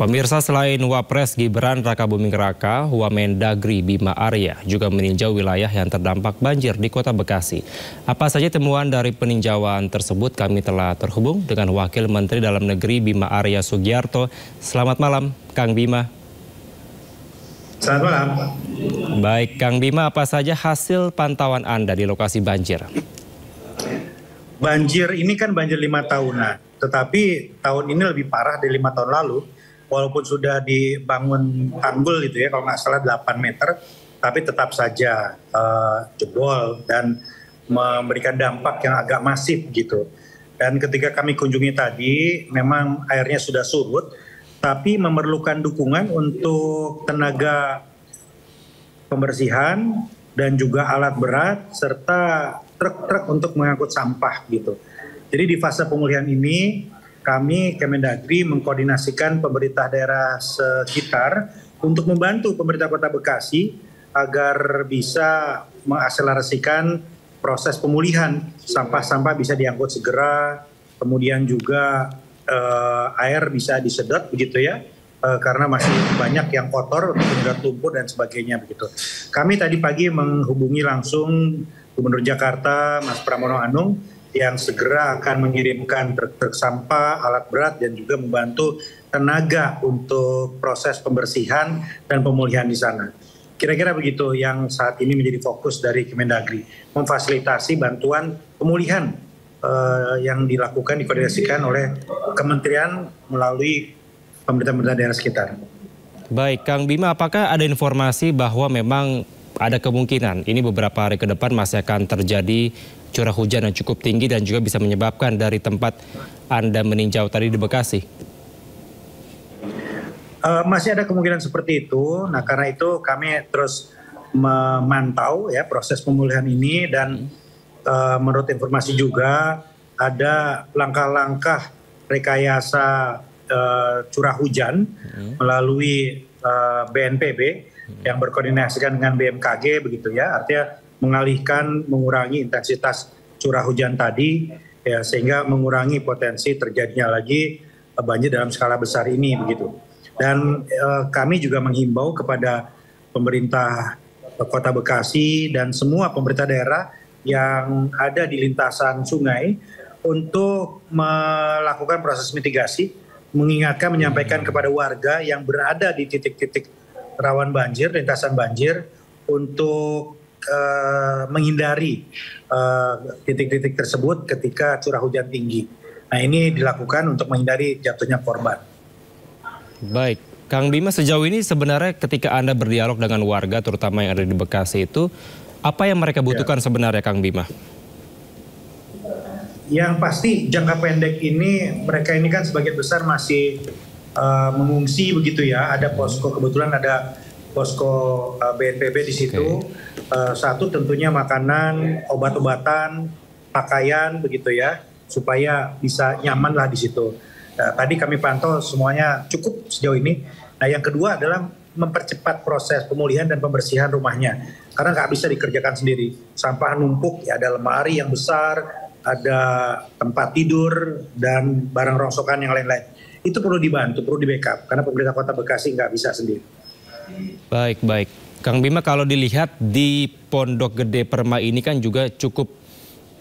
Pemirsa, selain Wapres Gibran Rakabuming Raka, Wamendagri Bima Arya juga meninjau wilayah yang terdampak banjir di Kota Bekasi. Apa saja temuan dari peninjauan tersebut? Kami telah terhubung dengan Wakil Menteri Dalam Negeri Bima Arya Sugiarto. Selamat malam, Kang Bima. Selamat malam. Baik, Kang Bima, apa saja hasil pantauan Anda di lokasi banjir? Banjir ini kan banjir 5 tahunan, tetapi tahun ini lebih parah dari 5 tahun lalu. Walaupun sudah dibangun tanggul gitu ya, kalau nggak salah 8 meter, tapi tetap saja jebol dan memberikan dampak yang agak masif gitu. Dan ketika kami kunjungi tadi, memang airnya sudah surut, tapi memerlukan dukungan untuk tenaga pembersihan dan juga alat berat serta truk-truk untuk mengangkut sampah gitu. Jadi di fase pemulihan ini kami Kemendagri mengkoordinasikan pemerintah daerah sekitar untuk membantu pemerintah Kota Bekasi agar bisa mengakselerasikan proses pemulihan. Sampah-sampah bisa diangkut segera, kemudian juga air bisa disedot begitu ya, karena masih banyak yang kotor, menyedot lumpur dan sebagainya begitu. Kami tadi pagi menghubungi langsung Gubernur Jakarta Mas Pramono Anung yang segera akan mengirimkan truk-truk sampah, alat berat dan juga membantu tenaga untuk proses pembersihan dan pemulihan di sana. Kira-kira begitu yang saat ini menjadi fokus dari Kemendagri, memfasilitasi bantuan pemulihan yang dilakukan, dikoordinasikan oleh kementerian melalui pemerintah daerah sekitar. Baik, Kang Bima, apakah ada informasi bahwa memang ada kemungkinan ini beberapa hari ke depan masih akan terjadi curah hujan yang cukup tinggi dan juga bisa menyebabkan dari tempat Anda meninjau tadi di Bekasi? Masih ada kemungkinan seperti itu. Nah, karena itu kami terus memantau ya proses pemulihan ini dan menurut informasi juga ada langkah-langkah rekayasa curah hujan melalui BNPB yang berkoordinasikan dengan BMKG begitu ya, artinya mengurangi intensitas curah hujan tadi ya, sehingga mengurangi potensi terjadinya lagi banjir dalam skala besar ini begitu. Dan kami juga menghimbau kepada pemerintah Kota Bekasi dan semua pemerintah daerah yang ada di lintasan sungai untuk melakukan proses mitigasi, menyampaikan kepada warga yang berada di titik-titik rawan banjir, lintasan banjir, untuk menghindari titik-titik tersebut ketika curah hujan tinggi. Nah, ini dilakukan untuk menghindari jatuhnya korban. Baik, Kang Bima, sejauh ini sebenarnya ketika Anda berdialog dengan warga terutama yang ada di Bekasi itu, apa yang mereka butuhkan sebenarnya, Kang Bima? Yang pasti jangka pendek ini mereka ini kan sebagian besar masih mengungsi begitu ya. Ada posko, kebetulan ada posko BNPB di situ. Satu tentunya makanan, obat-obatan, pakaian begitu ya, supaya bisa nyaman lah di situ. Tadi kami pantau semuanya cukup sejauh ini. Nah, yang kedua adalah mempercepat proses pemulihan dan pembersihan rumahnya, karena nggak bisa dikerjakan sendiri. Sampah numpuk, ya ada lemari yang besar, ada tempat tidur dan barang rongsokan yang lain-lain. Itu perlu dibantu, perlu di-backup, karena pemerintah Kota Bekasi nggak bisa sendiri. Baik. Kang Bima, kalau dilihat di Pondok Gede Permai ini kan juga cukup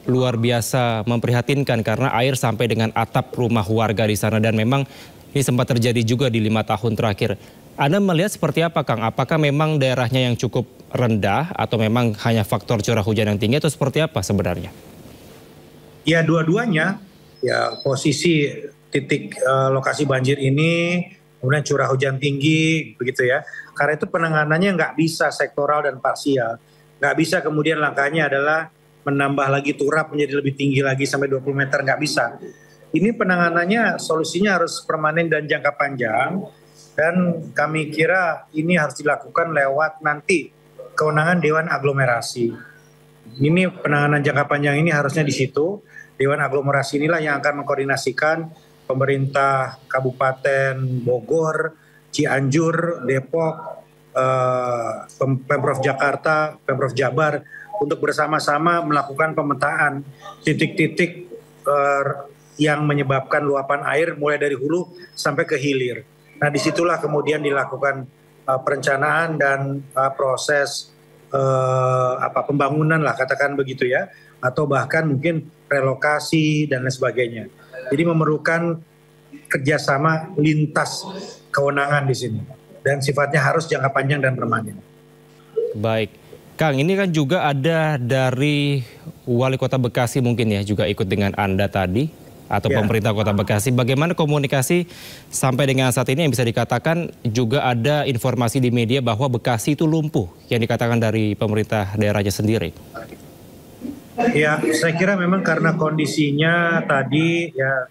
luar biasa memprihatinkan karena air sampai dengan atap rumah warga di sana dan memang ini sempat terjadi juga di 5 tahun terakhir. Anda melihat seperti apa, Kang? Apakah memang daerahnya yang cukup rendah atau memang hanya faktor curah hujan yang tinggi atau seperti apa sebenarnya? Ya, dua-duanya. Ya, posisi titik lokasi banjir ini, kemudian curah hujan tinggi begitu ya. Karena itu penanganannya nggak bisa sektoral dan parsial. Nggak bisa kemudian langkahnya adalah menambah lagi turap menjadi lebih tinggi lagi sampai 20 meter, nggak bisa. Ini penanganannya solusinya harus permanen dan jangka panjang, dan kami kira ini harus dilakukan lewat nanti kewenangan Dewan Aglomerasi. Ini penanganan jangka panjang ini harusnya di situ. Dewan Aglomerasi inilah yang akan mengkoordinasikan pemerintah Kabupaten Bogor, Cianjur, Depok, Pemprov Jakarta, Pemprov Jabar untuk bersama-sama melakukan pemetaan titik-titik yang menyebabkan luapan air mulai dari hulu sampai ke hilir. Nah disitulah kemudian dilakukan perencanaan dan proses pembangunan lah katakan begitu ya, atau bahkan mungkin relokasi dan lain sebagainya. Jadi memerlukan kerjasama lintas kewenangan di sini dan sifatnya harus jangka panjang dan permanen. Baik, Kang, ini kan juga ada dari Wali Kota Bekasi mungkin ya juga ikut dengan Anda tadi atau pemerintah Kota Bekasi. Bagaimana komunikasi sampai dengan saat ini yang bisa dikatakan juga ada informasi di media bahwa Bekasi itu lumpuh yang dikatakan dari pemerintah daerahnya sendiri? Ya, saya kira memang karena kondisinya tadi ya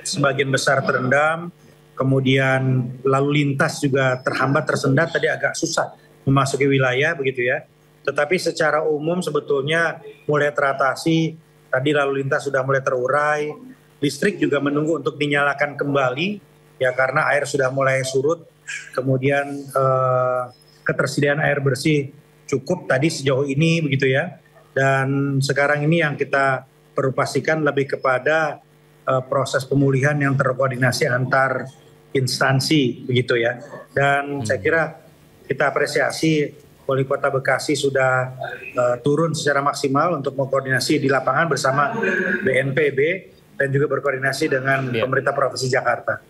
sebagian besar terendam, kemudian lalu lintas juga terhambat, tersendat, tadi agak susah memasuki wilayah begitu ya. Tetapi secara umum sebetulnya mulai teratasi, tadi lalu lintas sudah mulai terurai, listrik juga menunggu untuk dinyalakan kembali ya karena air sudah mulai surut, kemudian ketersediaan air bersih cukup tadi sejauh ini begitu ya. Dan sekarang ini yang kita perlu pastikan lebih kepada proses pemulihan yang terkoordinasi antar instansi begitu ya. Dan saya kira kita apresiasi Wali Kota Bekasi sudah turun secara maksimal untuk mengkoordinasi di lapangan bersama BNPB dan juga berkoordinasi dengan pemerintah Provinsi Jakarta.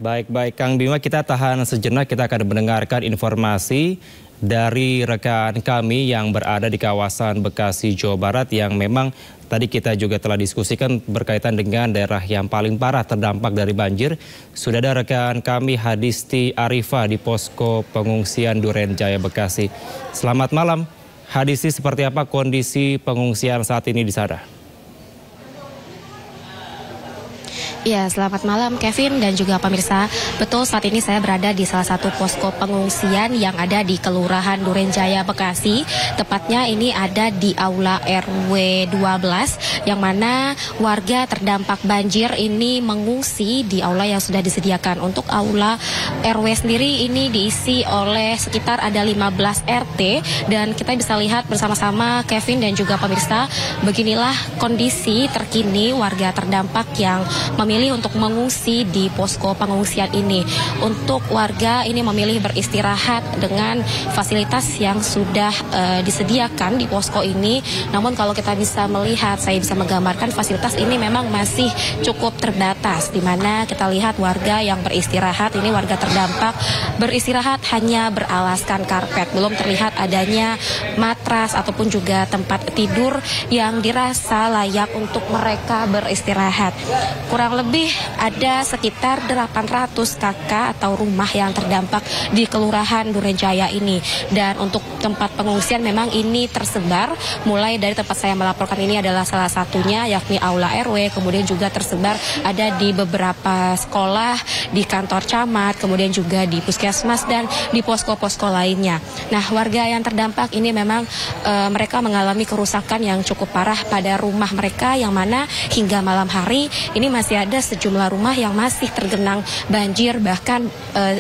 Baik, Kang Bima, kita tahan sejenak, kita akan mendengarkan informasi dari rekan kami yang berada di kawasan Bekasi, Jawa Barat yang memang tadi kita juga telah diskusikan berkaitan dengan daerah yang paling parah terdampak dari banjir. Sudah ada rekan kami Hadisti Arifah di posko pengungsian Duren Jaya, Bekasi. Selamat malam, Hadisti, seperti apa kondisi pengungsian saat ini di sana? Ya, selamat malam Kevin dan juga pemirsa. Betul, saat ini saya berada di salah satu posko pengungsian yang ada di Kelurahan Duren Jaya, Bekasi. Tepatnya ini ada di Aula RW 12, yang mana warga terdampak banjir ini mengungsi di aula yang sudah disediakan. Untuk aula RW sendiri ini diisi oleh sekitar ada 15 RT, dan kita bisa lihat bersama-sama Kevin dan juga pemirsa, beginilah kondisi terkini warga terdampak yang memilih untuk mengungsi di posko pengungsian ini. Untuk warga ini memilih beristirahat dengan fasilitas yang sudah disediakan di posko ini. Namun kalau kita bisa melihat, saya bisa menggambarkan fasilitas ini memang masih cukup terbatas, di mana kita lihat warga yang beristirahat ini, warga terdampak beristirahat hanya beralaskan karpet, belum terlihat adanya matras ataupun juga tempat tidur yang dirasa layak untuk mereka beristirahat. Kurang lebih ada sekitar 800 KK atau rumah yang terdampak di Kelurahan Duren Jaya ini. Dan untuk tempat pengungsian memang ini tersebar, mulai dari tempat saya melaporkan ini adalah salah satunya, yakni Aula RW, kemudian juga tersebar ada di beberapa sekolah, di kantor camat, kemudian juga di puskesmas dan di posko-posko lainnya. Nah, warga yang terdampak ini memang mereka mengalami kerusakan yang cukup parah pada rumah mereka, yang mana hingga malam hari ini masih ada sejumlah rumah yang masih tergenang banjir, bahkan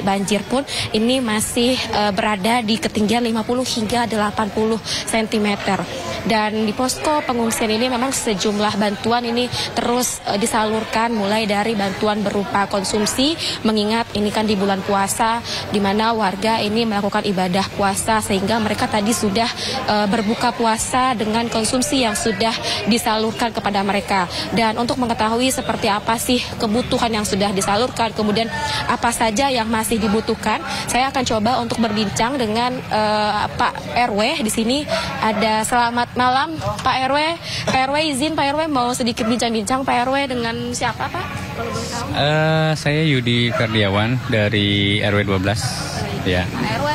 banjir pun ini masih berada di ketinggian 50 hingga 80 cm. Dan di posko pengungsian ini memang sejumlah bantuan ini terus disalurkan, mulai dari bantuan berupa konsumsi, mengingat ini kan di bulan puasa, di mana warga ini melakukan ibadah puasa, sehingga mereka tadi sudah berbuka puasa dengan konsumsi yang sudah disalurkan kepada mereka. Dan untuk mengetahui seperti apa sih kebutuhan yang sudah disalurkan, kemudian apa saja yang masih dibutuhkan, saya akan coba untuk berbincang dengan Pak RW di sini. Ada, selamat malam Pak RW. Pak RW, izin Pak RW mau sedikit bincang-bincang. Pak RW dengan siapa Pak? Kalau boleh tahu. Saya Yudi Ferdiawan dari RW 12. Ya. Pak RW,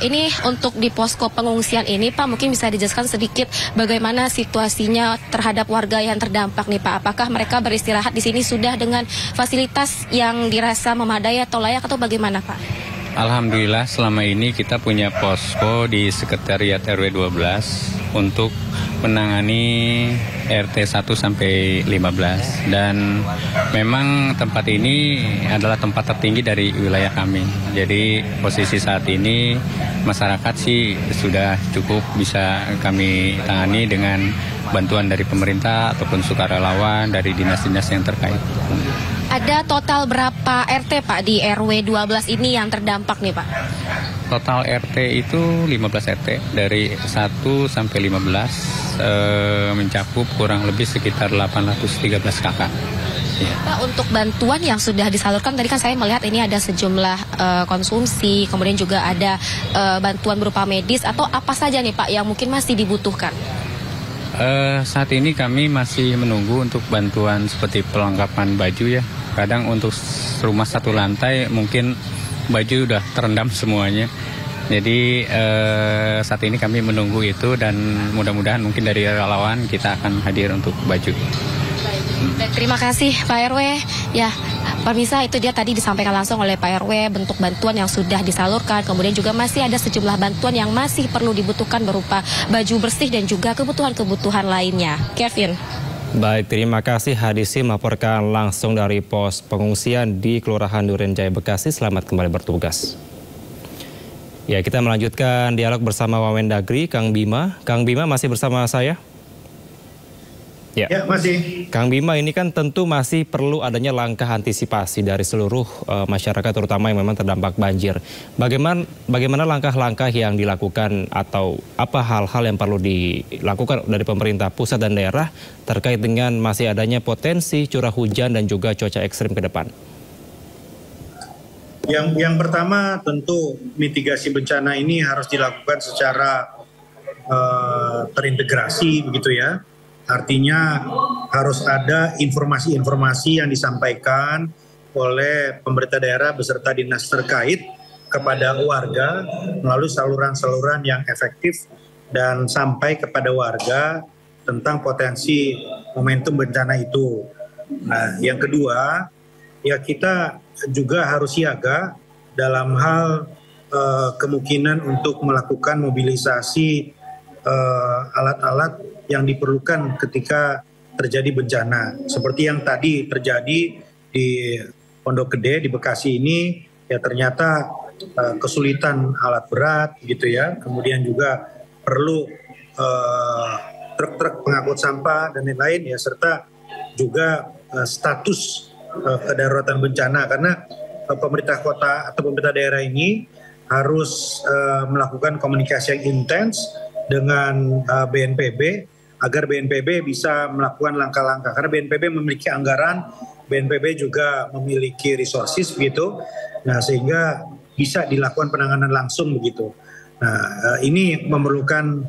ini untuk di posko pengungsian ini Pak, mungkin bisa dijelaskan sedikit bagaimana situasinya terhadap warga yang terdampak nih Pak. Apakah mereka beristirahat di sini sudah dengan fasilitas yang dirasa memadai atau layak, atau bagaimana Pak? Alhamdulillah selama ini kita punya posko di Sekretariat RW 12 untuk menangani RT 1 sampai 15, dan memang tempat ini adalah tempat tertinggi dari wilayah kami. Jadi posisi saat ini masyarakat sih sudah cukup bisa kami tangani dengan bantuan dari pemerintah ataupun sukarelawan dari dinas-dinas yang terkait. Ada total berapa RT Pak di RW 12 ini yang terdampak nih Pak? Total RT itu 15 RT dari 1 sampai 15 mencakup kurang lebih sekitar 813 kakak. Ya. Pak, untuk bantuan yang sudah disalurkan tadi kan saya melihat ini ada sejumlah konsumsi, kemudian juga ada bantuan berupa medis atau apa saja nih Pak yang mungkin masih dibutuhkan? Saat ini kami masih menunggu untuk bantuan seperti perlengkapan baju ya. Kadang untuk rumah satu lantai mungkin baju udah terendam semuanya. Jadi saat ini kami menunggu itu dan mudah-mudahan mungkin dari relawan kita akan hadir untuk baju. Baik, terima kasih Pak RW. Ya, pemirsa itu dia tadi disampaikan langsung oleh Pak RW bentuk bantuan yang sudah disalurkan. Kemudian juga masih ada sejumlah bantuan yang masih perlu dibutuhkan berupa baju bersih dan juga kebutuhan-kebutuhan lainnya. Kevin. Baik, terima kasih Hadisi melaporkan langsung dari pos pengungsian di Kelurahan Duren Jaya Bekasi. Selamat kembali bertugas. Ya, kita melanjutkan dialog bersama Wamendagri, Kang Bima. Kang Bima masih bersama saya? Ya, masih. Kang Bima, ini kan tentu masih perlu adanya langkah antisipasi dari seluruh masyarakat terutama yang memang terdampak banjir. Bagaimana langkah-langkah yang dilakukan atau apa hal-hal yang perlu dilakukan dari pemerintah pusat dan daerah terkait dengan masih adanya potensi curah hujan dan juga cuaca ekstrim ke depan? Yang pertama tentu mitigasi bencana ini harus dilakukan secara terintegrasi begitu ya. Artinya harus ada informasi-informasi yang disampaikan oleh pemerintah daerah beserta dinas terkait kepada warga melalui saluran-saluran yang efektif dan sampai kepada warga tentang potensi momentum bencana itu. Nah, yang kedua, ya kita juga harus siaga dalam hal kemungkinan untuk melakukan mobilisasi alat-alat yang diperlukan ketika terjadi bencana. Seperti yang tadi terjadi di Pondok Gede di Bekasi ini, ya ternyata kesulitan alat berat gitu ya. Kemudian juga perlu truk-truk pengangkut sampah dan lain-lain ya, serta juga status kedaruratan bencana karena pemerintah kota atau pemerintah daerah ini harus melakukan komunikasi yang intens dengan BNPB agar BNPB bisa melakukan langkah-langkah karena BNPB memiliki anggaran, BNPB juga memiliki resources begitu. Nah, sehingga bisa dilakukan penanganan langsung begitu. Nah, ini memerlukan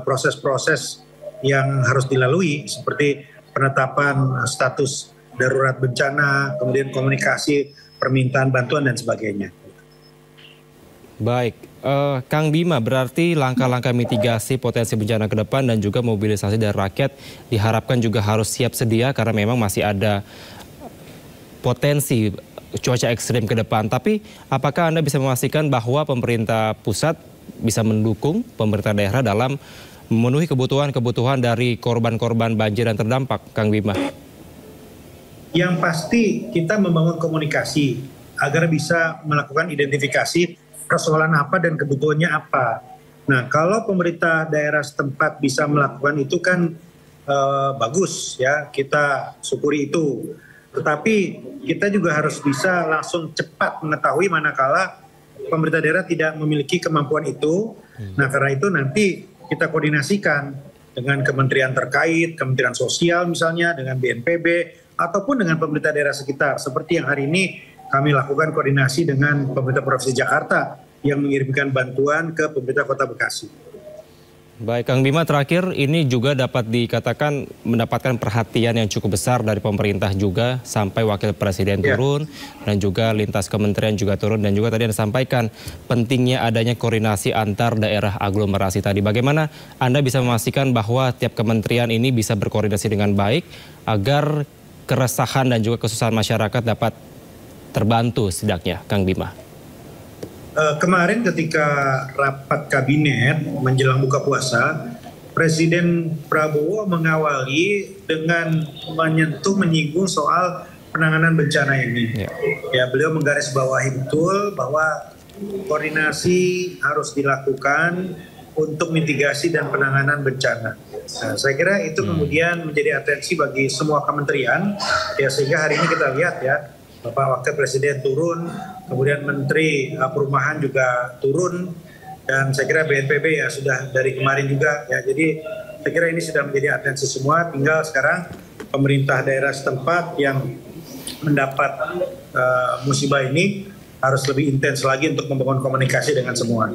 proses-proses yang harus dilalui seperti penetapan status darurat bencana, kemudian komunikasi, permintaan bantuan dan sebagainya. Baik, Kang Bima, berarti langkah-langkah mitigasi potensi bencana ke depan dan juga mobilisasi dari rakyat diharapkan juga harus siap sedia karena memang masih ada potensi cuaca ekstrim ke depan. Tapi apakah Anda bisa memastikan bahwa pemerintah pusat bisa mendukung pemerintah daerah dalam memenuhi kebutuhan-kebutuhan dari korban-korban banjir yang terdampak, Kang Bima? Yang pasti kita membangun komunikasi agar bisa melakukan identifikasi persoalan apa dan kebutuhannya apa. Nah, kalau pemerintah daerah setempat bisa melakukan itu kan bagus ya, kita syukuri itu. Tetapi kita juga harus bisa langsung cepat mengetahui manakala pemerintah daerah tidak memiliki kemampuan itu. Nah, karena itu nanti kita koordinasikan dengan kementerian terkait, Kementerian Sosial misalnya, dengan BNPB, ataupun dengan pemerintah daerah sekitar. Seperti yang hari ini kami lakukan koordinasi dengan pemerintah Provinsi Jakarta yang mengirimkan bantuan ke pemerintah Kota Bekasi. Baik, Kang Bima, terakhir ini juga dapat dikatakan mendapatkan perhatian yang cukup besar dari pemerintah juga sampai Wakil Presiden turun dan juga lintas kementerian juga turun dan juga tadi Anda sampaikan pentingnya adanya koordinasi antar daerah aglomerasi tadi. Bagaimana Anda bisa memastikan bahwa tiap kementerian ini bisa berkoordinasi dengan baik agar keresahan dan juga kesusahan masyarakat dapat terbantu setidaknya, Kang Bima? Kemarin ketika rapat kabinet menjelang buka puasa, Presiden Prabowo mengawali dengan menyinggung soal penanganan bencana ini. Ya, beliau menggarisbawahi betul bahwa koordinasi harus dilakukan untuk mitigasi dan penanganan bencana. Nah, saya kira itu kemudian menjadi atensi bagi semua kementerian, ya sehingga hari ini kita lihat ya, Bapak Wakil Presiden turun, kemudian Menteri Perumahan juga turun, dan saya kira BNPB ya sudah dari kemarin juga ya. Jadi saya kira ini sudah menjadi atensi semua, tinggal sekarang pemerintah daerah setempat yang mendapat musibah ini harus lebih intens lagi untuk membangun komunikasi dengan semua.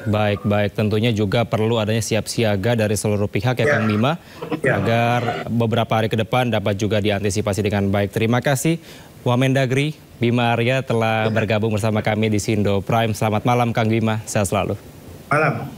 Baik, tentunya juga perlu adanya siap siaga dari seluruh pihak ya Kang Bima, agar beberapa hari ke depan dapat juga diantisipasi dengan baik. Terima kasih Wamendagri Bima Arya telah bergabung bersama kami di Sindo Prime. Selamat malam Kang Bima, sehat selalu. Malam.